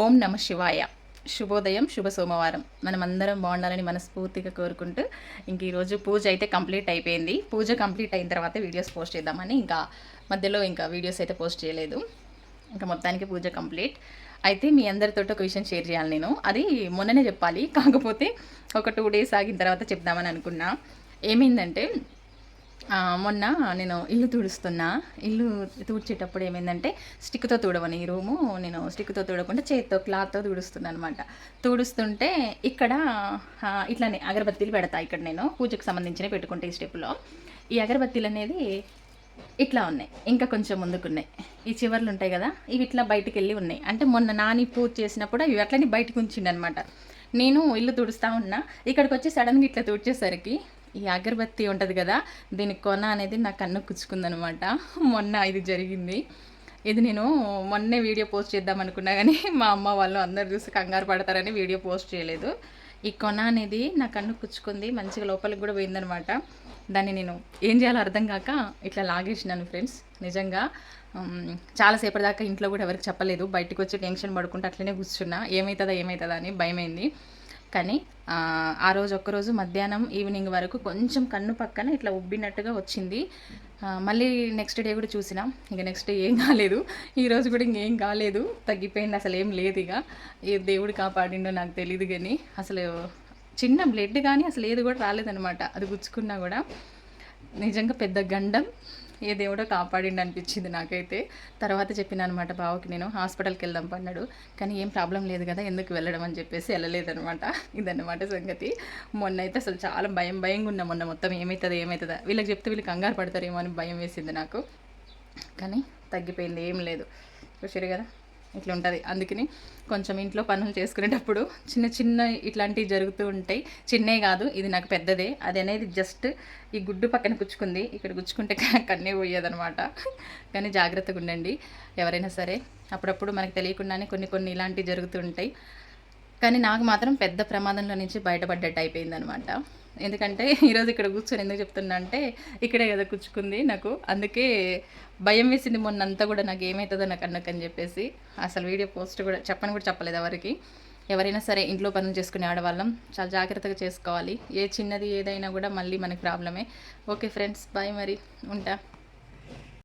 ఓం నమ శివాయ. శుభోదయం, శుభ సోమవారం. మనమందరం బాగుండాలని మనస్ఫూర్తిగా కోరుకుంటూ ఇంక ఈరోజు పూజ అయితే కంప్లీట్ అయిపోయింది. పూజ కంప్లీట్ అయిన తర్వాత వీడియోస్ పోస్ట్ చేద్దామని ఇంకా మధ్యలో ఇంకా వీడియోస్ అయితే పోస్ట్ చేయలేదు. ఇంకా మొత్తానికి పూజ కంప్లీట్ అయితే మీ అందరితో ఒక విషయం షేర్ చేయాలి. నేను అది మొన్ననే చెప్పాలి, కాకపోతే ఒక 2 డేస్ ఆగిన తర్వాత చెప్దామని అనుకున్నా. ఏమైందంటే మొన్న నేను ఇల్లు తుడుస్తున్నా. ఇల్లు తుడిచేటప్పుడు ఏమైందంటే స్టిక్తో తుడవని ఈ రూము నేను స్టిక్తో తుడవకుండా చేత్తో క్లాత్తో తుడుస్తున్నా అనమాట. తుడుస్తుంటే ఇక్కడ ఇట్లానే అగరబత్తీలు పెడతా. ఇక్కడ నేను పూజకు సంబంధించినవి పెట్టుకుంటే ఈ స్టెప్లో ఈ అగరబత్తీలు అనేది ఇట్లా ఉన్నాయి, ఇంకా కొంచెం ముందుకున్నాయి. ఈ చివర్లు ఉంటాయి కదా, ఇవి ఇట్లా బయటికి వెళ్ళి ఉన్నాయి. అంటే మొన్న నాని పూజ చేసినప్పుడు ఇవి అట్లనే బయటకు ఉంచిండనమాట. నేను ఇల్లు తుడుస్తూ ఉన్నా, ఇక్కడికి వచ్చి సడన్గా ఇట్లా తుడిచేసరికి ఈ అగరబత్తి ఉంటుంది కదా, దీని కొన అనేది నా కన్ను కుచ్చుకుందనమాట. మొన్న ఇది జరిగింది. ఇది నేను మొన్నే వీడియో పోస్ట్ చేద్దాం అనుకున్నా, కానీ మా అమ్మ వాళ్ళు అందరు చూసి కంగారు పడతారని వీడియో పోస్ట్ చేయలేదు. ఈ కొన అనేది నా కన్ను కుచ్చుకుంది, మంచిగా లోపలికి కూడా పోయిందనమాట. దాన్ని నేను ఏం చేయాలో అర్థం కాక ఇట్లా లాగేసినాను ఫ్రెండ్స్. నిజంగా చాలాసేపటి దాకా ఇంట్లో కూడా ఎవరికి చెప్పలేదు. బయటకు వచ్చి టెన్షన్ పడుకుంటూ అట్లనే కూర్చున్నా, ఏమవుతుందా అని భయమైంది. కానీ ఆ రోజు ఒక్కరోజు మధ్యాహ్నం ఈవినింగ్ వరకు కొంచెం కన్ను పక్కన ఇట్లా ఉబ్బినట్టుగా వచ్చింది. మళ్ళీ నెక్స్ట్ డే కూడా చూసినా, ఇంకా నెక్స్ట్ డే ఏం కాలేదు. ఈరోజు కూడా ఇంకేం కాలేదు, తగ్గిపోయింది, అసలు ఏం లేదు. ఇక ఏ దేవుడు కాపాడిండో నాకు తెలియదు, కానీ అసలు చిన్న బ్లడ్ కానీ అసలు ఏది కూడా రాలేదనమాట. అది గుచ్చుకున్నా కూడా నిజంగా పెద్ద గండం, ఏ దేవుడో కాపాడిండి అనిపించింది నాకైతే. తర్వాత చెప్పిన అనమాట బావకి, నేను హాస్పిటల్కి వెళ్దాం పన్నాడు, కానీ ఏం ప్రాబ్లం లేదు కదా, ఎందుకు వెళ్ళడం అని చెప్పేసి వెళ్ళలేదనమాట. ఇదన్నమాట సంగతి. మొన్న అయితే అసలు చాలా భయంగా ఉన్నా. మొన్న మొత్తం ఏమవుతుందా వీళ్ళకి చెప్తే వీళ్ళు కంగారు పడతారేమో అని భయం వేసింది నాకు. కానీ తగ్గిపోయింది, ఏం లేదు. చూసారు కదా, ఇట్లా ఉంటుంది. అందుకని కొంచెం ఇంట్లో పనులు చేసుకునేటప్పుడు చిన్న ఇట్లాంటివి జరుగుతూ ఉంటాయి. చిన్నవి కాదు, ఇది నాకు పెద్దదే. అది అనేది జస్ట్ ఈ గుడ్డు పక్కన గుచ్చుకుంది, ఇక్కడ గుచ్చుకుంటే కన్నే పోయేదనమాట. కానీ జాగ్రత్తగా ఉండండి ఎవరైనా సరే. అప్పుడప్పుడు మనకు తెలియకుండానే కొన్ని ఇలాంటివి జరుగుతూ ఉంటాయి. కానీ నాకు మాత్రం పెద్ద ప్రమాదంలో నుంచి బయటపడ్డట్టు అయిపోయిందనమాట. ఎందుకంటే ఈరోజు ఇక్కడ కూర్చొని ఎందుకు చెప్తున్నా అంటే, ఇక్కడే కదా కూర్చుకుంది నాకు, అందుకే భయం వేసింది మొన్నంతా కూడా, నాకు ఏమవుతుందో నాకు అన్నకని చెప్పేసి. అసలు వీడియో పోస్ట్ కూడా చెప్పలేదు ఎవరికి. ఎవరైనా సరే ఇంట్లో పనులు చేసుకునే ఆడవాళ్ళం చాలా జాగ్రత్తగా చేసుకోవాలి. ఏ చిన్నది ఏదైనా కూడా మళ్ళీ మనకి ప్రాబ్లమే. ఓకే ఫ్రెండ్స్, బాయ్, మరి ఉంటా.